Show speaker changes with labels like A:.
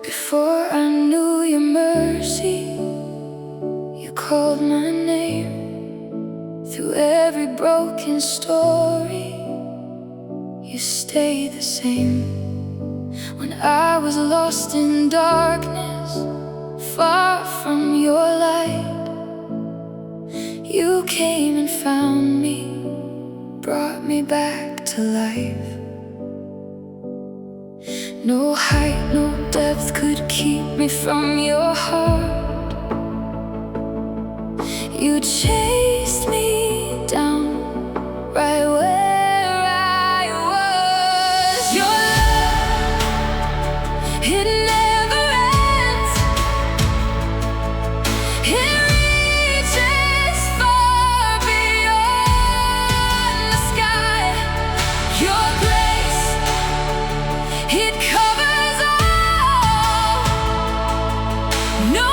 A: Before I knew your mercy, you called my name. Through every broken story, you stayed the same. When I was lost in darkness, far from your light, you came and found me, brought me back to life. No height, no depth could keep me from your heart. You chased me down right where I was. Your love, it never ends. It reaches far beyond the sky. Your grace, it covers all. No